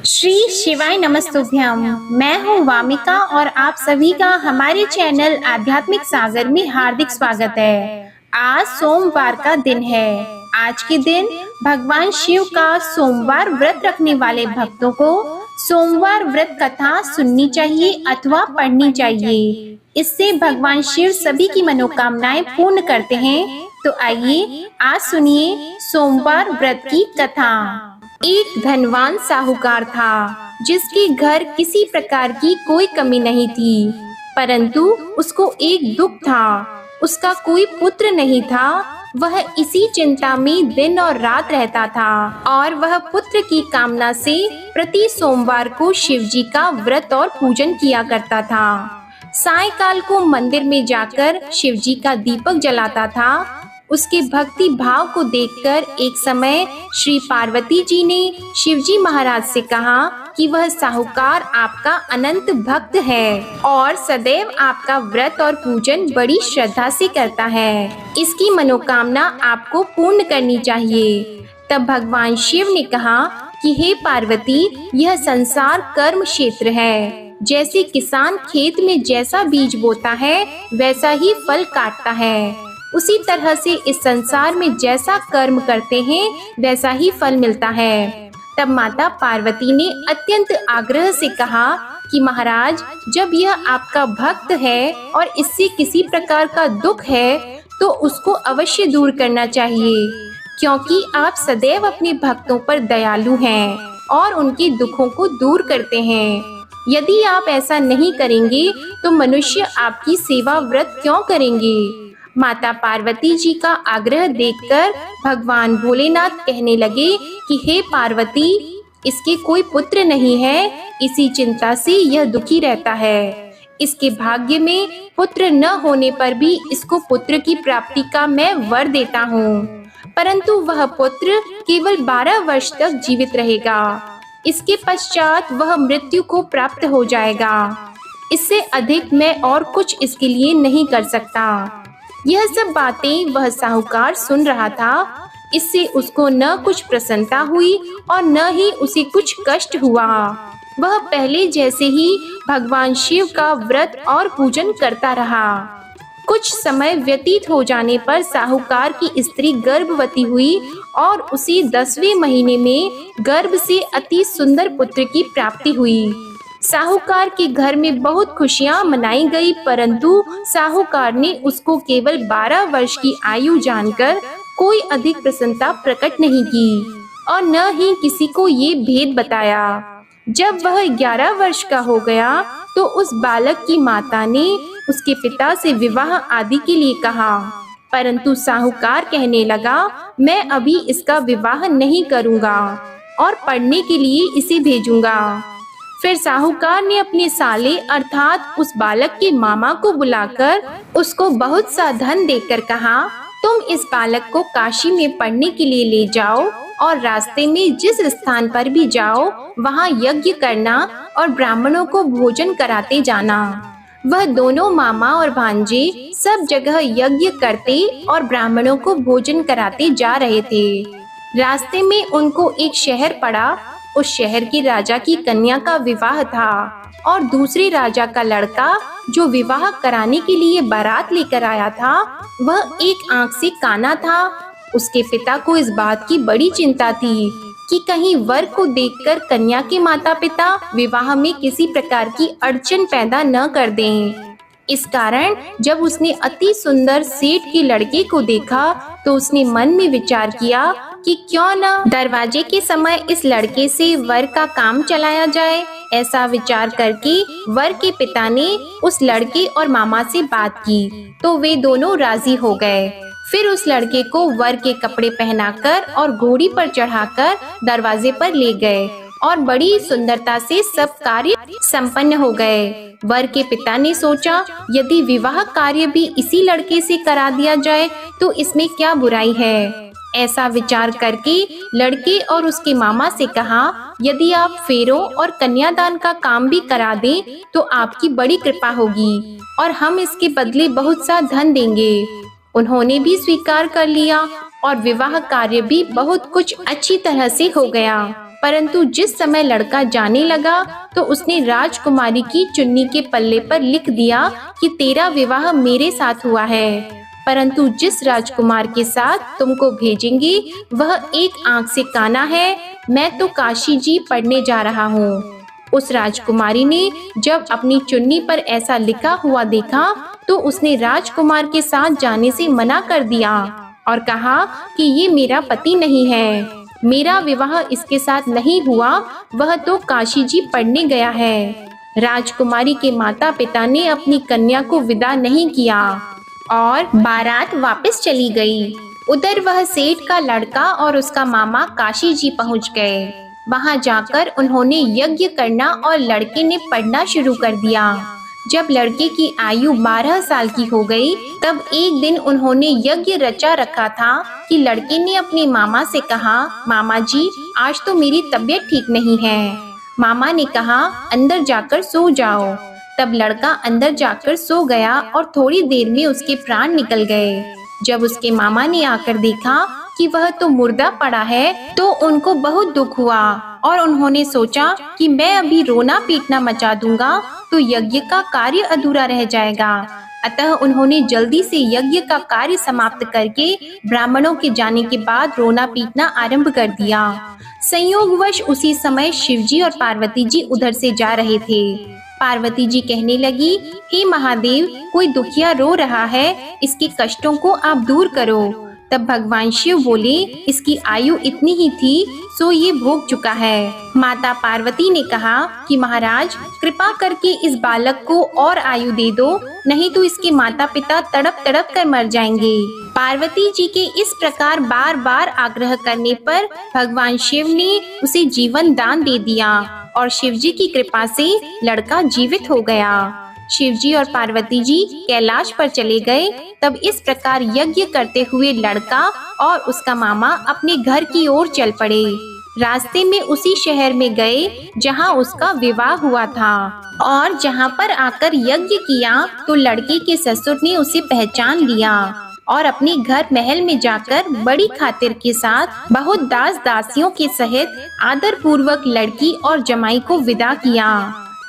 श्री शिवाय नमस्तुभ्यम। मैं हूँ वामिका और आप सभी का हमारे चैनल आध्यात्मिक सागर में हार्दिक स्वागत है। आज सोमवार का दिन है। आज के दिन भगवान शिव का सोमवार व्रत रखने वाले भक्तों को सोमवार व्रत कथा सुननी चाहिए अथवा पढ़नी चाहिए। इससे भगवान शिव सभी की मनोकामनाएं पूर्ण करते हैं। तो आइए आज सुनिए सोमवार व्रत की कथा। एक धनवान साहूकार था जिसके घर किसी प्रकार की कोई कमी नहीं थी, परंतु उसको एक दुख था। उसका कोई पुत्र नहीं था। वह इसी चिंता में दिन और रात रहता था और वह पुत्र की कामना से प्रति सोमवार को शिवजी का व्रत और पूजन किया करता था। सायंकाल को मंदिर में जाकर शिवजी का दीपक जलाता था। उसके भक्ति भाव को देखकर एक समय श्री पार्वती जी ने शिवजी महाराज से कहा कि वह साहूकार आपका अनंत भक्त है और सदैव आपका व्रत और पूजन बड़ी श्रद्धा से करता है। इसकी मनोकामना आपको पूर्ण करनी चाहिए। तब भगवान शिव ने कहा कि हे पार्वती, यह संसार कर्म क्षेत्र है। जैसे किसान खेत में जैसा बीज बोता है वैसा ही फल काटता है, उसी तरह से इस संसार में जैसा कर्म करते हैं वैसा ही फल मिलता है। तब माता पार्वती ने अत्यंत आग्रह से कहा कि महाराज, जब यह आपका भक्त है और इससे किसी प्रकार का दुख है तो उसको अवश्य दूर करना चाहिए, क्योंकि आप सदैव अपने भक्तों पर दयालु हैं और उनके दुखों को दूर करते हैं। यदि आप ऐसा नहीं करेंगे तो मनुष्य आपकी सेवा व्रत क्यों करेंगे? माता पार्वती जी का आग्रह देखकर भगवान भोलेनाथ कहने लगे कि हे पार्वती, इसके कोई पुत्र नहीं है, इसी चिंता से यह दुखी रहता है। इसके भाग्य में पुत्र न होने पर भी इसको पुत्र की प्राप्ति का मैं वर देता हूँ, परंतु वह पुत्र केवल 12 वर्ष तक जीवित रहेगा। इसके पश्चात वह मृत्यु को प्राप्त हो जाएगा। इससे अधिक मैं और कुछ इसके लिए नहीं कर सकता। यह सब बातें वह साहूकार सुन रहा था। इससे उसको न कुछ प्रसन्नता हुई और न ही उसे कुछ कष्ट हुआ। वह पहले जैसे ही भगवान शिव का व्रत और पूजन करता रहा। कुछ समय व्यतीत हो जाने पर साहूकार की स्त्री गर्भवती हुई और उसे 10वें महीने में गर्भ से अति सुंदर पुत्र की प्राप्ति हुई। साहूकार के घर में बहुत खुशियां मनाई गई, परंतु साहूकार ने उसको केवल 12 वर्ष की आयु जानकर कोई अधिक प्रसन्नता प्रकट नहीं की और न ही किसी को ये भेद बताया। जब वह 11 वर्ष का हो गया तो उस बालक की माता ने उसके पिता से विवाह आदि के लिए कहा, परंतु साहूकार कहने लगा, मैं अभी इसका विवाह नहीं करूँगा और पढ़ने के लिए इसे भेजूंगा। फिर साहूकार ने अपने साले अर्थात उस बालक के मामा को बुलाकर उसको बहुत सा धन देकर कहा, तुम इस बालक को काशी में पढ़ने के लिए ले जाओ और रास्ते में जिस स्थान पर भी जाओ वहाँ यज्ञ करना और ब्राह्मणों को भोजन कराते जाना। वह दोनों मामा और भांजे सब जगह यज्ञ करते और ब्राह्मणों को भोजन कराते जा रहे थे। रास्ते में उनको एक शहर पड़ा। उस शहर के राजा की कन्या का विवाह था और दूसरे राजा का लड़का जो विवाह कराने के लिए बारात लेकर आया था वह एक आंख से काना था। उसके पिता को इस बात की बड़ी चिंता थी कि कहीं वर को देखकर कन्या के माता पिता विवाह में किसी प्रकार की अड़चन पैदा न कर दें। इस कारण जब उसने अति सुंदर सेठ के लड़के को देखा तो उसने मन में विचार किया कि क्यों न दरवाजे के समय इस लड़के से वर का काम चलाया जाए। ऐसा विचार करके वर के पिता ने उस लड़के और मामा से बात की तो वे दोनों राजी हो गए। फिर उस लड़के को वर के कपड़े पहनाकर और घोड़ी पर चढ़ाकर दरवाजे पर ले गए और बड़ी सुंदरता से सब कार्य संपन्न हो गए। वर के पिता ने सोचा, यदि विवाह कार्य भी इसी लड़के से करा दिया जाए तो इसमें क्या बुराई है। ऐसा विचार करके लड़के और उसके मामा से कहा, यदि आप फेरों और कन्यादान का काम भी करा दें तो आपकी बड़ी कृपा होगी और हम इसके बदले बहुत सा धन देंगे। उन्होंने भी स्वीकार कर लिया और विवाह कार्य भी बहुत कुछ अच्छी तरह से हो गया। परंतु जिस समय लड़का जाने लगा तो उसने राजकुमारी की चुन्नी के पल्ले पर लिख दिया कि तेरा विवाह मेरे साथ हुआ है, परंतु जिस राजकुमार के साथ तुमको भेजेंगे वह एक आंख से काना है। मैं तो काशी जी पढ़ने जा रहा हूँ। उस राजकुमारी ने जब अपनी चुन्नी पर ऐसा लिखा हुआ देखा तो उसने राजकुमार के साथ जाने से मना कर दिया और कहा कि ये मेरा पति नहीं है, मेरा विवाह इसके साथ नहीं हुआ, वह तो काशी जी पढ़ने गया है। राजकुमारी के माता पिता ने अपनी कन्या को विदा नहीं किया और बारात वापस चली गई। उधर वह सेठ का लड़का और उसका मामा काशी जी पहुंच गए। वहां जाकर उन्होंने यज्ञ करना और लड़के ने पढ़ना शुरू कर दिया। जब लड़के की आयु 12 साल की हो गई तब एक दिन उन्होंने यज्ञ रचा रखा था कि लड़के ने अपने मामा से कहा, मामा जी आज तो मेरी तबीयत ठीक नहीं है। मामा ने कहा अंदर जाकर सो जाओ। तब लड़का अंदर जाकर सो गया और थोड़ी देर में उसके प्राण निकल गए। जब उसके मामा ने आकर देखा कि वह तो मुर्दा पड़ा है तो उनको बहुत दुख हुआ और उन्होंने सोचा कि मैं अभी रोना पीटना मचा दूंगा तो यज्ञ का कार्य अधूरा रह जाएगा। अतः उन्होंने जल्दी से यज्ञ का कार्य समाप्त करके ब्राह्मणों के जाने के बाद रोना पीटना आरंभ कर दिया। संयोगवश उसी समय शिवजी और पार्वती जी उधर से जा रहे थे। पार्वती जी कहने लगी, हे महादेव, कोई दुखिया रो रहा है, इसके कष्टों को आप दूर करो। तब भगवान शिव बोले, इसकी आयु इतनी ही थी सो ये भोग चुका है। माता पार्वती ने कहा कि महाराज कृपा करके इस बालक को और आयु दे दो, नहीं तो इसके माता पिता तड़प तड़प कर मर जाएंगे। पार्वती जी के इस प्रकार बार बार आग्रह करने पर भगवान शिव ने उसे जीवन दान दे दिया और शिव जी की कृपा से लड़का जीवित हो गया। शिवजी और पार्वती जी कैलाश पर चले गए। तब इस प्रकार यज्ञ करते हुए लड़का और उसका मामा अपने घर की ओर चल पड़े। रास्ते में उसी शहर में गए जहां उसका विवाह हुआ था और जहां पर आकर यज्ञ किया तो लड़के के ससुर ने उसे पहचान लिया और अपने घर महल में जाकर बड़ी खातिर के साथ बहुत दास दासियों के सहित आदर पूर्वक लड़की और जमाई को विदा किया।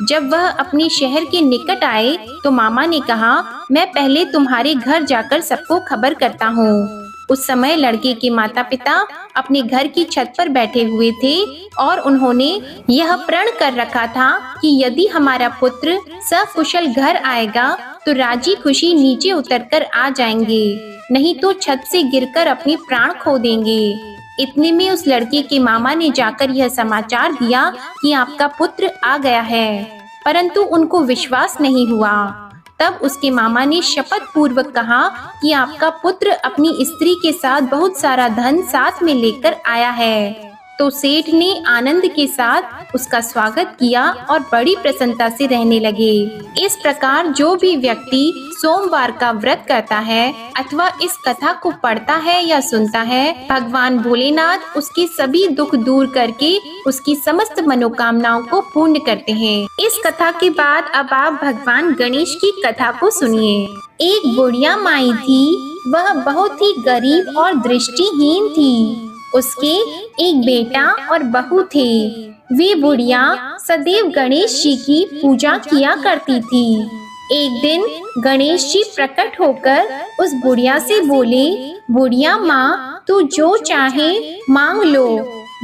जब वह अपने शहर के निकट आए तो मामा ने कहा, मैं पहले तुम्हारे घर जाकर सबको खबर करता हूँ। उस समय लड़के के माता पिता अपने घर की छत पर बैठे हुए थे और उन्होंने यह प्रण कर रखा था कि यदि हमारा पुत्र सकुशल घर आएगा तो राजी खुशी नीचे उतरकर आ जाएंगे, नहीं तो छत से गिरकर अपने प्राण खो देंगे। इतने में उस लड़के के मामा ने जाकर यह समाचार दिया कि आपका पुत्र आ गया है, परंतु उनको विश्वास नहीं हुआ। तब उसके मामा ने शपथ पूर्वक कहा कि आपका पुत्र अपनी स्त्री के साथ बहुत सारा धन साथ में लेकर आया है। तो सेठ ने आनंद के साथ उसका स्वागत किया और बड़ी प्रसन्नता से रहने लगे। इस प्रकार जो भी व्यक्ति सोमवार का व्रत करता है अथवा इस कथा को पढ़ता है या सुनता है, भगवान भोलेनाथ उसके सभी दुख दूर करके उसकी समस्त मनोकामनाओं को पूर्ण करते हैं। इस कथा के बाद अब आप भगवान गणेश की कथा को सुनिए। एक बुढ़िया माई थी, वह बहुत ही गरीब और दृष्टिहीन थी। उसके एक बेटा और बहू थे। वे बुढ़िया सदैव गणेश जी की पूजा किया करती थी। एक दिन गणेश जी प्रकट होकर उस बुढ़िया से बोले, बुढ़िया माँ, तू जो चाहे मांग लो।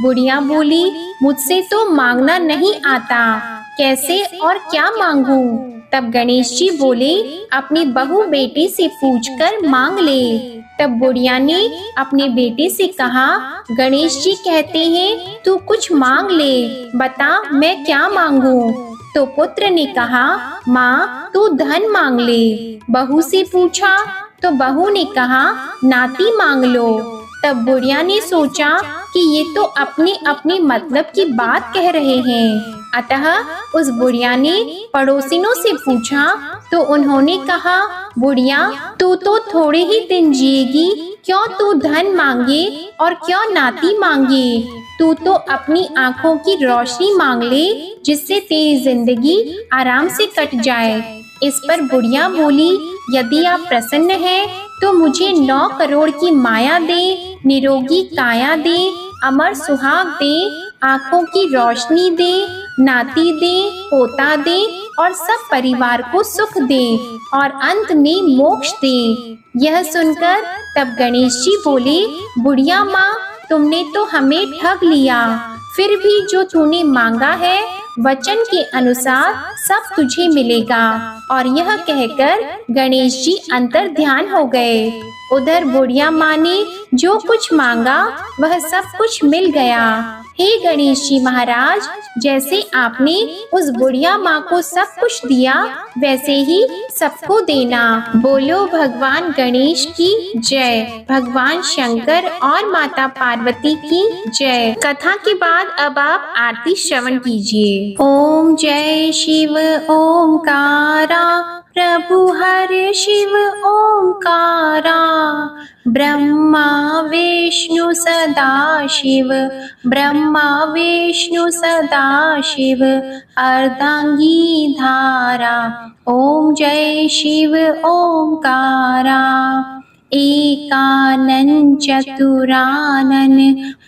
बुढ़िया बोली, मुझसे तो मांगना नहीं आता, कैसे और क्या मांगूं? तब गणेश जी बोले, अपनी बहू बेटे से पूछकर मांग ले। तब बुढ़िया ने अपने बेटे से कहा, गणेश जी कहते हैं तू कुछ मांग ले, बता मैं क्या मांगूं? तो पुत्र ने कहा, माँ तू धन मांग ले। बहू से पूछा तो बहू ने कहा, नाती मांग लो। तब बुढ़िया ने सोचा कि ये तो अपने अपने मतलब की बात कह रहे हैं। अतः उस बुढ़िया ने पड़ोसिनों से पूछा तो उन्होंने कहा, बुढ़िया तू तो थोड़े ही दिन जिएगी, क्यों तू धन मांगे और क्यों नाती मांगे? तू तो अपनी आँखों की रोशनी मांग ले, जिससे तेरी जिंदगी आराम से कट जाए। इस पर बुढ़िया बोली, यदि आप प्रसन्न हैं तो मुझे 9 करोड़ की माया दे, निरोगी काया दे, अमर सुहाग दे, आंखों की रोशनी दे, नाती दे, पोता दे और सब परिवार को सुख दे और अंत में मोक्ष दे। यह सुनकर तब गणेश जी बोले, बुढ़िया माँ, तुमने तो हमें ठग लिया, फिर भी जो तूने मांगा है वचन के अनुसार सब तुझे मिलेगा। और यह कहकर गणेश जी अंतर ध्यान हो गए। उधर बुढ़िया माँ ने जो कुछ मांगा वह सब कुछ मिल गया। हे गणेश जी महाराज, जैसे आपने उस बुढ़िया माँ को सब कुछ दिया वैसे ही सबको देना। बोलो भगवान गणेश की जय, भगवान शंकर और माता पार्वती की जय। कथा के बाद अब आप आरती श्रवण कीजिए। ओम जय शिव ओमकारा, प्रभु हर शिव ओमकारा, ब्रह्मा विष्णु सदा शिव, ब्रह्मा विष्णु सदा शिव, अर्धांगी धारा। ओम जय शिव ओमकारा, एकानन चतुरानन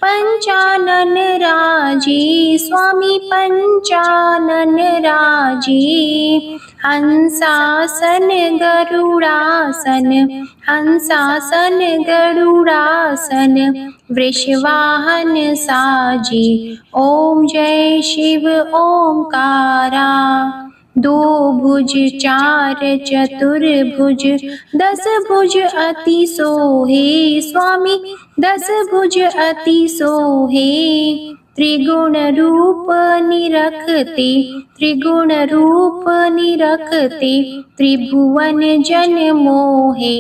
पंचानन राजे, स्वामी पंचानन राजे, हंसासन गरुड़ासन, हंसासन गरुड़ासन, वृषवाहन साजे। ओम जय शिव ओमकारा, दो भुज चार चतुर्भुज, 10 भुज अति सोहे, स्वामी 10 भुज अति सोहे, त्रिगुण रूप निरखते, त्रिगुण रूप निरखते, त्रिभुवन जन मोहे।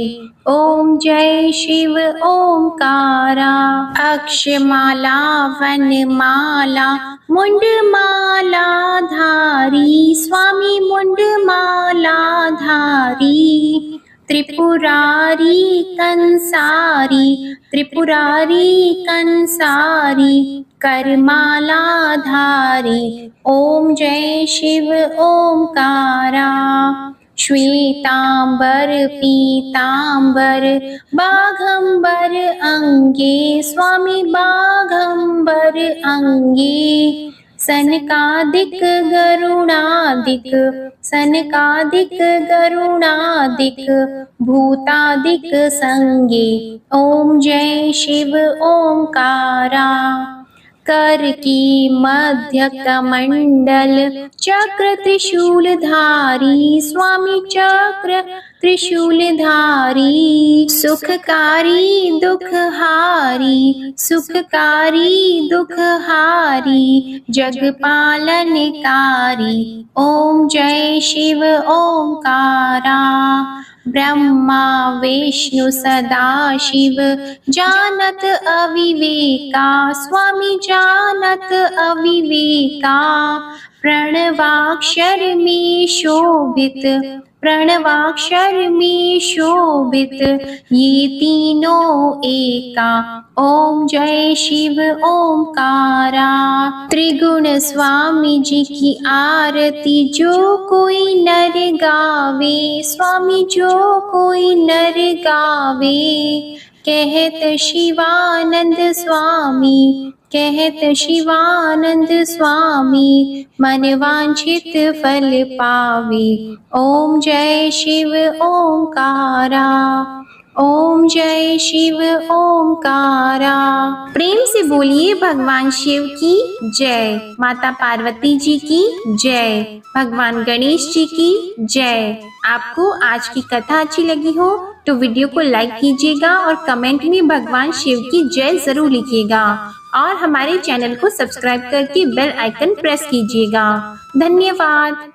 ओम जय शिव ओमकारा, अक्षमाला वनमाला मुंडमाला धारी, स्वामी मुंडमाला धारी, त्रिपुरारी कंसारी, त्रिपुरारी कंसारी, करमाला धारी। ओम जय शिव ओमकारा, श्वेतांबर पीतांबर बाघंबर अंगे, स्वामी बाघंबर अंगे, सनकादिक गरुणादिक, सनकादिक गरुणादिक, भूतादिक संगे। ओम जय शिव ओमकारा, कर की मध्य कमंडल चक्र त्रिशूलधारी, स्वामी चक्र त्रिशूलधारी, सुखकारी दुखहारी, सुखकारी दुखहारी, जगपालनकारी। ओम जय शिव ओमकारा, ब्रह्मा विष्णु सदा शिव, जानत अविवेका, स्वामी जानत अविवेका, प्रणवाक्षर में शोभित, प्रणवाक्षर में शोभित, ये तीनों एका। ओम जय शिव ओमकारा, त्रिगुण स्वामी जी की आरती जो कोई नर गावे, स्वामी जो कोई नर गावे, कहत शिवानंद स्वामी, कहत शिवानंद स्वामी, मन वांछित फल पावे। ओम जय शिव ओमकारा, ओम जय शिव ओमकारा। प्रेम से बोलिए भगवान शिव की जय, माता पार्वती जी की जय, भगवान गणेश जी की जय। आपको आज की कथा अच्छी लगी हो तो वीडियो को लाइक कीजिएगा और कमेंट में भगवान शिव की जय जरूर लिखिएगा और हमारे चैनल को सब्सक्राइब करके बेल आइकन प्रेस कीजिएगा। धन्यवाद।